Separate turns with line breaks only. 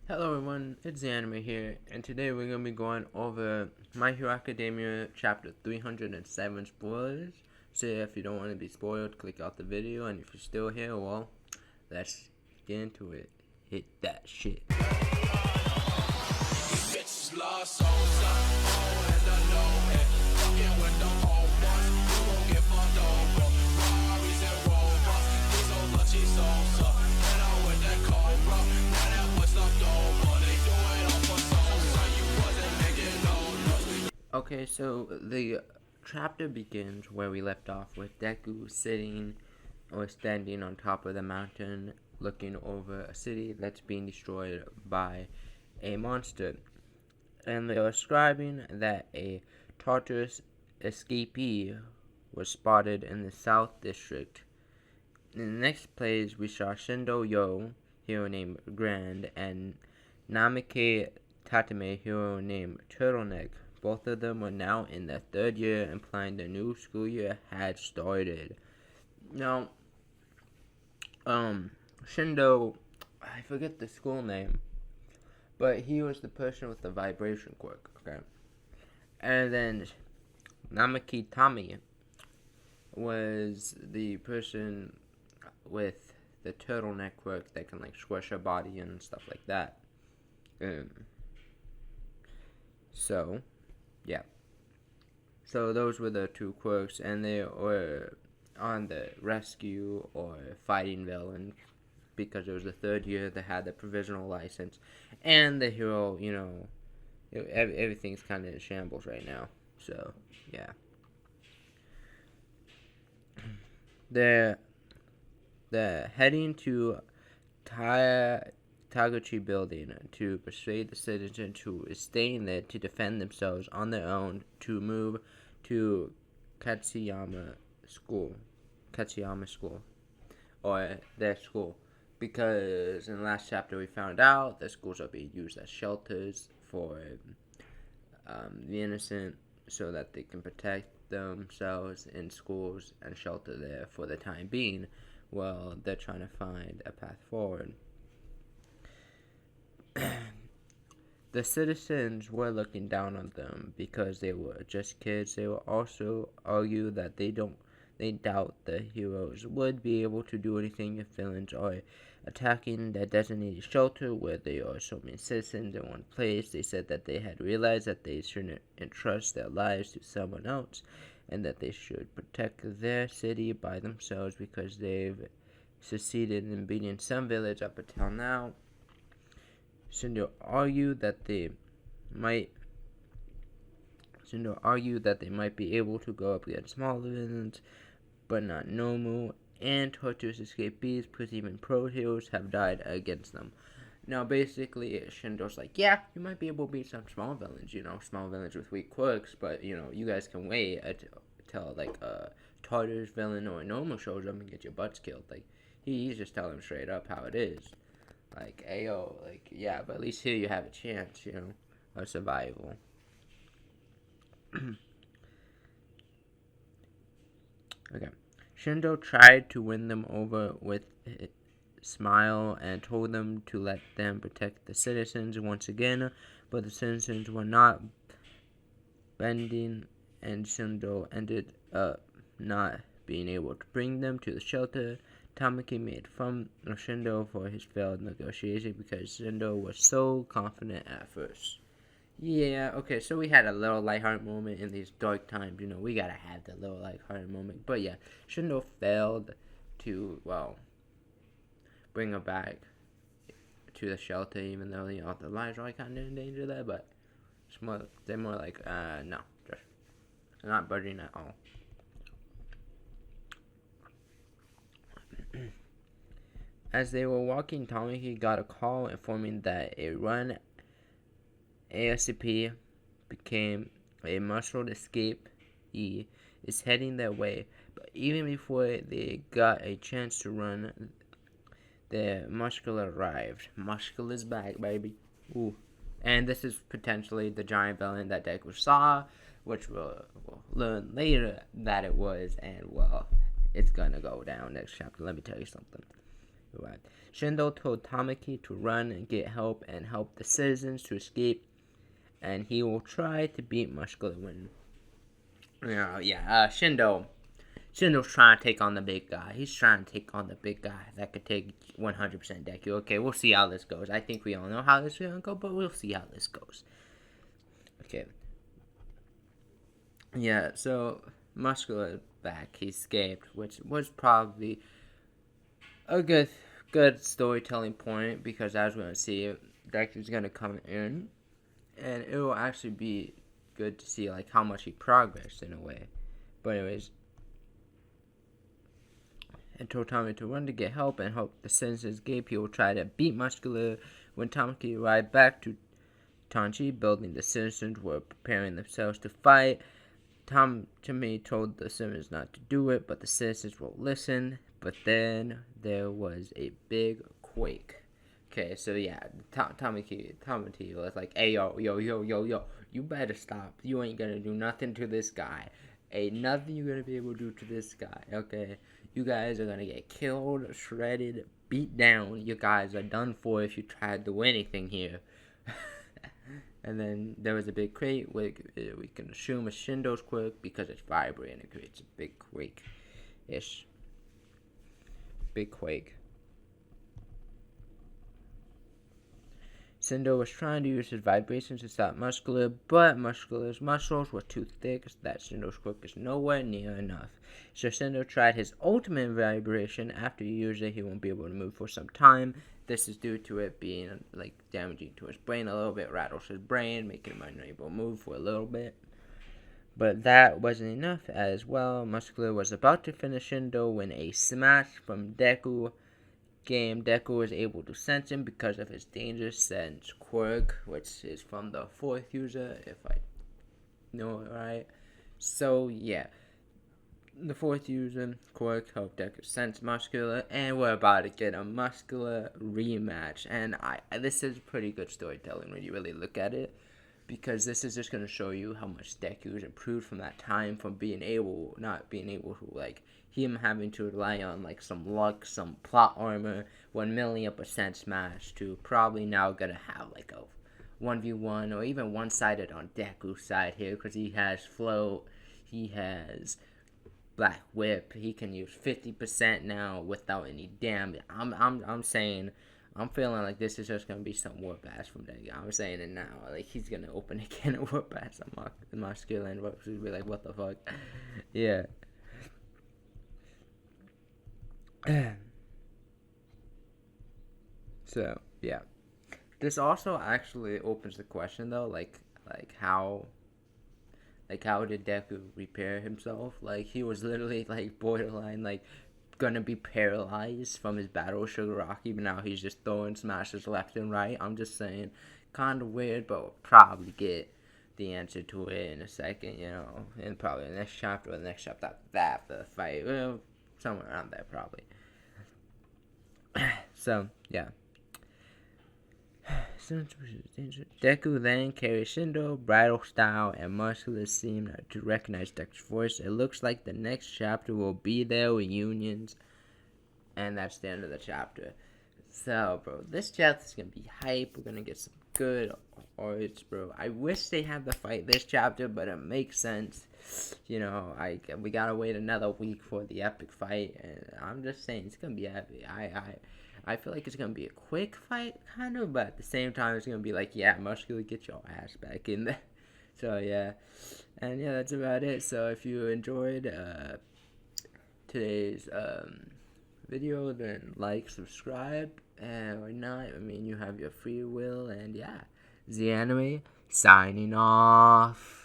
Hello everyone, it's the Anime here, and today we're going to be going over My Hero Academia Chapter 307 spoilers. So if you don't want to be spoiled, click out the video, and if you're still here, well, let's get into it. Hit that shit. Okay, so the chapter begins where we left off with Deku sitting or standing on top of the mountain looking over a city that's being destroyed by a monster. And they are describing that a Tartarus escapee was spotted in the South District. In the next plays, we saw Shindo Yo, hero named Grand, and Namike Tatame, hero named Turtleneck. Both of them are now in their third year, implying the new school year had started. Now, Shindo, I forget the school name, but he was the person with the vibration quirk, okay? And then Namaki Tami was the person with the turtleneck quirk that can like squish her body and stuff like that. So, yeah. So those were the two quirks, and they were on the rescue or fighting villains because it was the third year they had the provisional license, and the hero, everything's kind of in shambles right now. So, yeah. They're heading to Taguchi building to persuade the citizens who is staying there to defend themselves on their own to move to Katsuyama School, or their school, because in the last chapter we found out that schools are being used as shelters for the innocent so that they can protect themselves in schools and shelter there for the time being while they're trying to find a path forward. The citizens were looking down on them because they were just kids. They will also argue that they doubt the heroes would be able to do anything if villains are attacking that designated shelter where there are so many citizens in one place. They said that they had realized that they shouldn't entrust their lives to someone else and that they should protect their city by themselves because they've succeeded in beating some village up until now. Shindo argued that they might be able to go up against smaller villains, but not Nomu and Tortuous escapees, because even pro heroes have died against them. Now, basically, Shindo's like, yeah, you might be able to beat some small villains, small villains with weak quirks, but, you guys can wait until, like, a Tartarus villain or a Nomu shows up and get your butts killed. Like, he's just telling them straight up how it is. Like, ayo, like, yeah, but at least here you have a chance, of survival. Okay. Shindo tried to win them over with a smile and told them to let them protect the citizens once again, but the citizens were not bending, and Shindo ended up not being able to bring them to the shelter. Tamaki made fun of Shindo for his failed negotiation because Shindo was so confident at first. Yeah, okay, so we had a little lighthearted moment in these dark times. We gotta have that little lighthearted moment. But yeah, Shindo failed to, bring her back to the shelter, even though, the lives are kind of in danger there. But they're more like, no, just not budging at all. As they were walking, Tamaki got a call informing that a run ASCP became a muscle escape. He is heading their way, but even before they got a chance to run, the Muscular arrived. Muscle is back, baby. Ooh. And this is potentially the giant villain that Deku saw, which we'll learn later that it was, and, well, it's gonna go down next chapter. Let me tell you something. arrived. Shindo told Tamaki to run and get help and help the citizens to escape, and he will try to beat Muscular when. Shindo's trying to take on the big guy. He's trying to take on the big guy that could take 100% Deku. Okay, we'll see how this goes. I think we all know how this is going to go, but we'll see how this goes. Okay. Yeah, so Muscular back. He escaped, which was probably a good storytelling point, because as we're going to see, Deku's going to come in, and it will actually be good to see like how much he progressed in a way. But anyways, and told Tommy to run to get help and help the citizens escape. He will try to beat Muscular. When Tamaki arrived back to Tanchi building, the citizens were preparing themselves to fight. Tommy told the citizens not to do it, but the citizens won't listen. But then there was a big quake. Okay, so yeah, Tamaki was like, "Hey, yo, you better stop. You ain't gonna do nothing to this guy. Ain't nothing you're gonna be able to do to this guy, okay? You guys are gonna get killed, shredded, beat down. You guys are done for if you try to do anything here." And then there was a big quake. We can assume it's Shindo's quake because it's vibrating. It creates a big quake-ish. Big quake. Shindo was trying to use his vibrations to stop Muscular, but Muscular's muscles were too thick so that Shindo's quake is nowhere near enough. So Shindo tried his ultimate vibration. After he used it, he won't be able to move for some time. This is due to it being like damaging to his brain a little bit, rattles his brain, making him unable to move for a little bit. But that wasn't enough as well. Muscular was about to finish Shindo when a smash from Deku was able to sense him because of his Dangerous Sense quirk, which is from the fourth user, if I know it right. So yeah, the fourth user quirk helped Deku sense Muscular, and we're about to get a Muscular rematch. And this is pretty good storytelling when you really look at it, because this is just going to show you how much Deku has improved from that time, from not being able to, like, him having to rely on, like, some luck, some plot armor, 1,000,000% smash, to probably now going to have, like, a 1v1 or even one-sided on Deku's side here, because he has Float, he has Black Whip, he can use 50% now without any damage. I'm saying, I'm feeling like this is just going to be some warp ass from Deku. I'm saying it now. Like, he's going to open a can of warp ass on Muscular, and Warp's going to be like, what the fuck? Yeah. So, yeah. This also actually opens the question, though, like how did Deku repair himself? Like, he was literally, like, borderline, like, gonna be paralyzed from his battle with Shigaraki, but now he's just throwing smashes left and right. I'm just saying, kind of weird, but we'll probably get the answer to it in a second, you know, and probably the next chapter or the next chapter after that, for the fight, well, somewhere around there, probably. So, yeah. Deku then carries Shindo, Bridal Style, and Muscular seem to recognize Deku's voice. It looks like the next chapter will be their reunions, and that's the end of the chapter. So, bro, this chapter is gonna be hype. We're gonna get some good arts, bro. I wish they had the fight this chapter, but it makes sense. You know, we gotta wait another week for the epic fight, and I'm just saying it's gonna be epic. I feel like it's going to be a quick fight, kind of, but at the same time, it's going to be like, yeah, Muscular, get your ass back in there. So, yeah. And, yeah, that's about it. So, if you enjoyed today's video, then like, subscribe, or not. I mean, you have your free will, and, yeah. ZAnime, signing off.